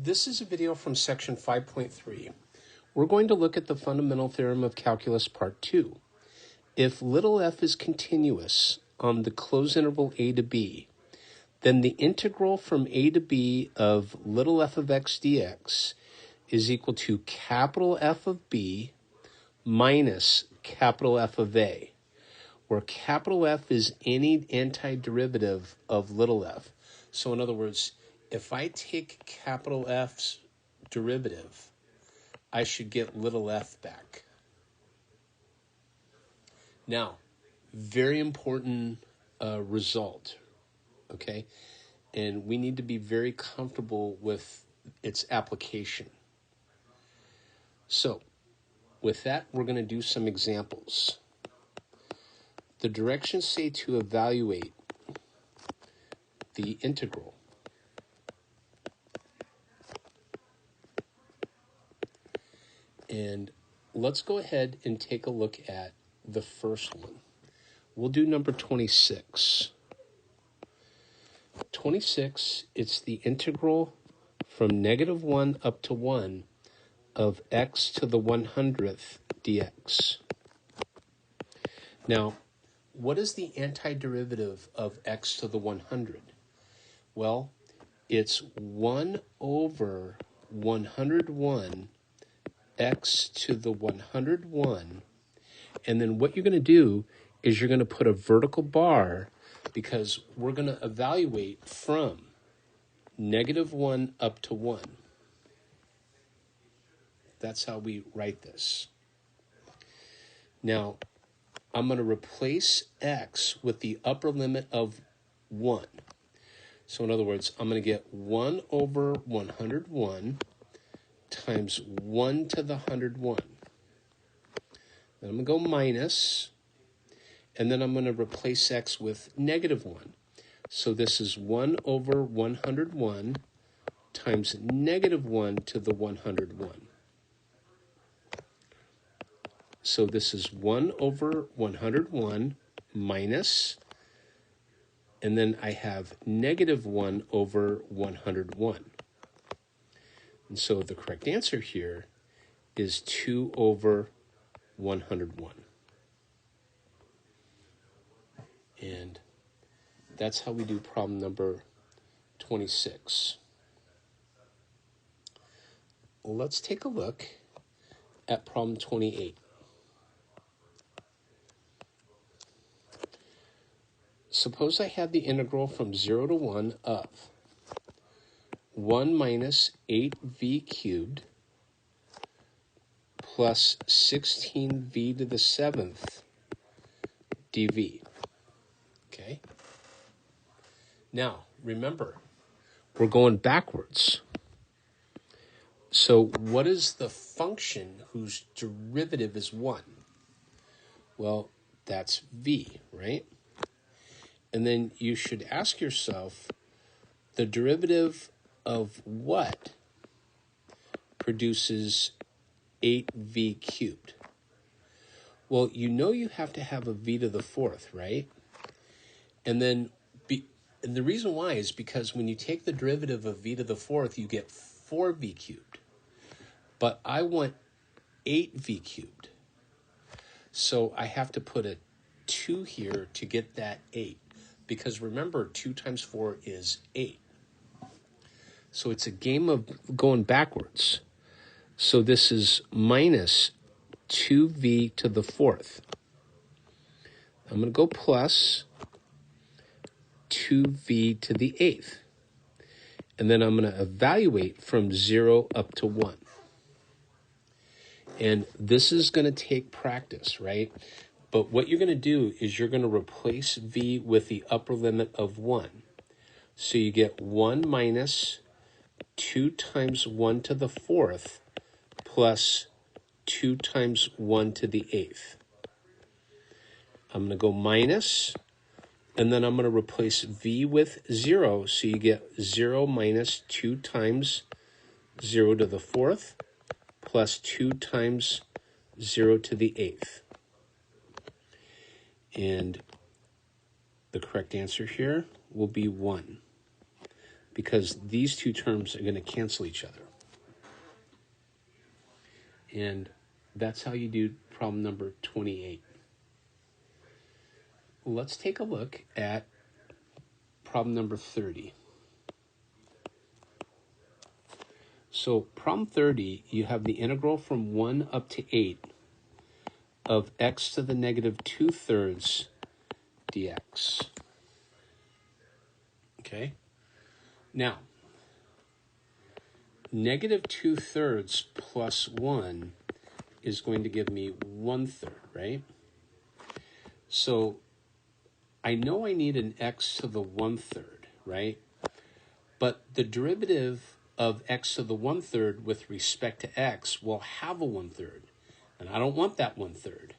This is a video from section 5.3. We're going to look at the fundamental theorem of calculus part 2. If little f is continuous on the closed interval a to b, then the integral from a to b of little f of x dx is equal to capital F of b minus capital F of a, where capital F is any antiderivative of little f. So in other words, if I take capital F's derivative, I should get little f back. Now, very important result, okay? And we need to be very comfortable with its application. So, with that, we're going to do some examples. The directions say to evaluate the integral. And let's go ahead and take a look at the first one. We'll do number 26. 26, it's the integral from -1 up to 1 of x to the 100th dx. Now, what is the antiderivative of x to the 100? Well, it's 1 over 101 x to the 101, and then what you're going to do is you're going to put a vertical bar because we're going to evaluate from -1 up to 1. That's how we write this. Now, I'm going to replace x with the upper limit of 1. So in other words, I'm going to get 1 over 101 times 1 to the 101. Then I'm going to go minus, and then I'm going to replace x with -1. So this is 1 over 101 times -1 to the 101. So this is 1 over 101 minus, and then I have -1 over 101. And so the correct answer here is 2 over 101. And that's how we do problem number 26. Let's take a look at problem 28. Suppose I had the integral from 0 to 1 of 1 minus 8v cubed plus 16v to the 7th dv. Okay? Now, remember, we're going backwards. So what is the function whose derivative is 1? Well, that's v, right? And then you should ask yourself, the derivative of what produces 8v cubed? Well, you know you have to have a v to the 4th, right? And then and the reason why is because when you take the derivative of v to the 4th, you get 4v cubed. But I want 8v cubed. So I have to put a 2 here to get that 8. Because remember, 2 times 4 is 8. So it's a game of going backwards. So this is minus 2v to the 4th. I'm going to go plus 2v to the 8th. And then I'm going to evaluate from 0 up to 1. And this is going to take practice, right? But what you're going to do is you're going to replace v with the upper limit of 1. So you get 1 minus 2 times 1 to the 4th plus 2 times 1 to the 8th. I'm going to go minus, and then I'm going to replace v with 0. So you get 0 minus 2 times 0 to the 4th plus 2 times 0 to the 8th. And the correct answer here will be 1. because these two terms are going to cancel each other. And that's how you do problem number 28. Let's take a look at problem number 30. So problem 30, you have the integral from 1 up to 8 of x to the negative 2/3 dx. Okay? Now, negative 2/3 plus 1 is going to give me 1/3, right? So I know I need an x to the 1/3, right? But the derivative of x to the 1/3 with respect to x will have a 1/3. And I don't want that 1/3.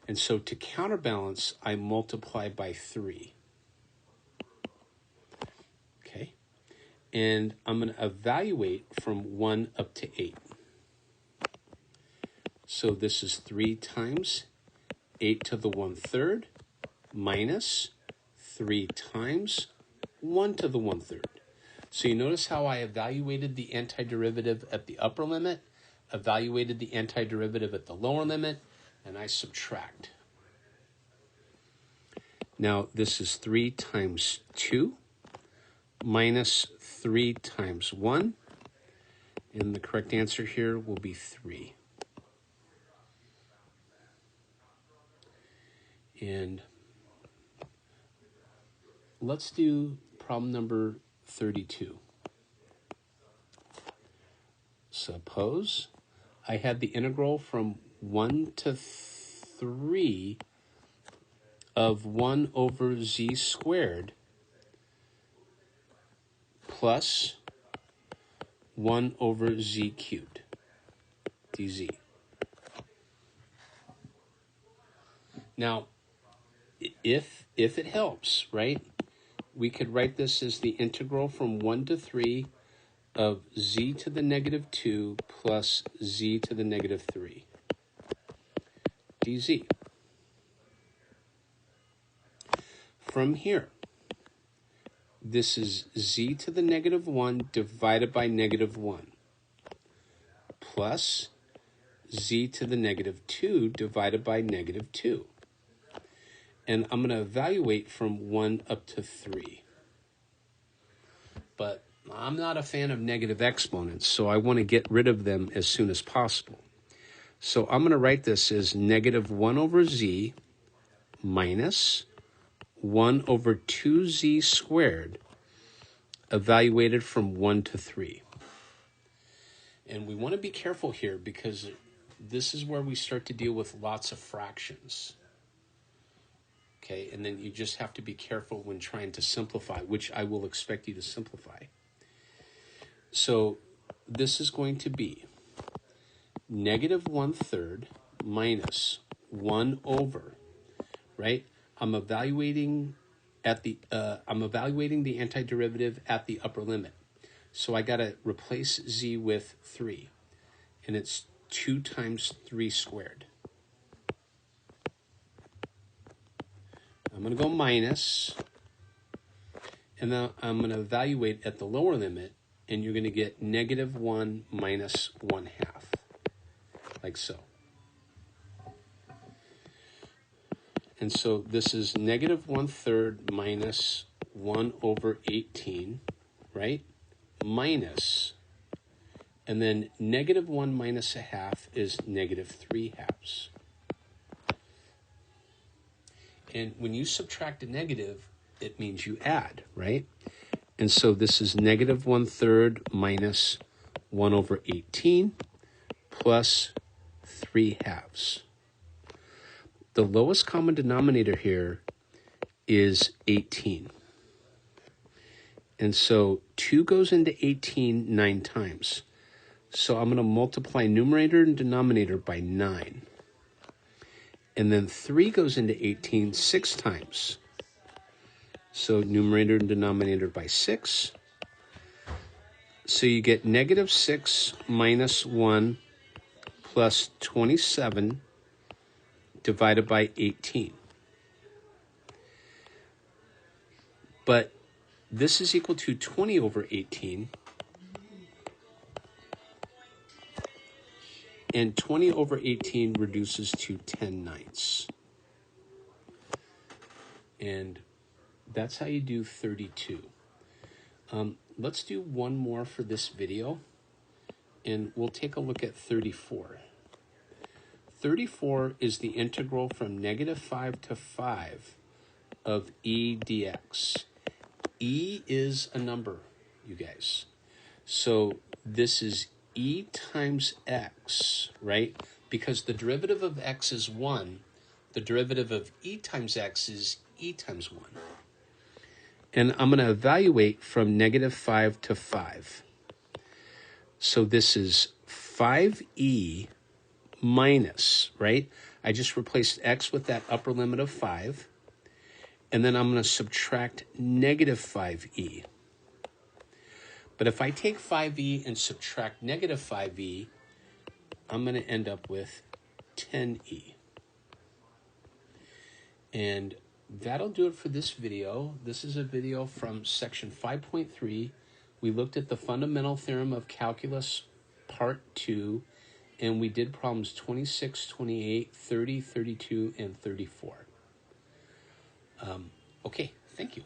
And so to counterbalance, I multiply by 3. Okay? And I'm going to evaluate from 1 up to 8. So this is 3 times 8 to the 1/3 minus 3 times 1 to the 1/3. So you notice how I evaluated the antiderivative at the upper limit, evaluated the antiderivative at the lower limit, and I subtract. Now this is 3 times 2 minus 3 times 1, and the correct answer here will be 3. And let's do problem number 32. Suppose I had the integral from 1 to 3 of 1 over z squared plus 1 over z cubed dz. Now, if it helps, right, we could write this as the integral from 1 to 3 of z to the negative 2 plus z to the negative 3 dz. From here, this is z to the negative 1 divided by negative 1 plus z to the negative 2 divided by negative 2. And I'm going to evaluate from 1 up to 3. But I'm not a fan of negative exponents, so I want to get rid of them as soon as possible. So I'm going to write this as negative 1 over z minus 1 over 2z squared evaluated from 1 to 3. And we want to be careful here because this is where we start to deal with lots of fractions. Okay, and then you just have to be careful when trying to simplify, which I will expect you to simplify. So this is going to be negative 1/3 minus 1 over, right? I'm evaluating the antiderivative at the upper limit. So I got to replace z with 3, and it's 2 times 3 squared. I'm going to go minus, and then I'm going to evaluate at the lower limit, and you're going to get negative 1 minus 1/2, like so. And so this is negative 1/3 minus 1 over 18, right? Minus, and then negative 1 minus 1/2 is negative 3/2. And when you subtract a negative, it means you add, right? And so this is negative 1/3 minus 1 over 18 plus 3/2. The lowest common denominator here is 18. And so 2 goes into 18 9 times. So I'm going to multiply numerator and denominator by 9. And then 3 goes into 18 6 times. So numerator and denominator by 6. So you get negative 6 minus 1 plus 27 divided by 18. But this is equal to 20 over 18. And 20 over 18 reduces to 10/9. And that's how you do 32. Let's do one more for this video, and we'll take a look at 34. 34 is the integral from -5 to 5 of e dx. E is a number, you guys. So this is e times x, right? Because the derivative of x is 1. The derivative of e times x is e times 1. And I'm going to evaluate from -5 to 5. So this is 5e minus, right? I just replaced x with that upper limit of 5. And then I'm going to subtract -5e. But if I take 5e and subtract -5e, I'm going to end up with 10e. And that'll do it for this video. This is a video from section 5.3. We looked at the fundamental theorem of calculus part 2, and we did problems 26, 28, 30, 32, and 34. Okay, thank you.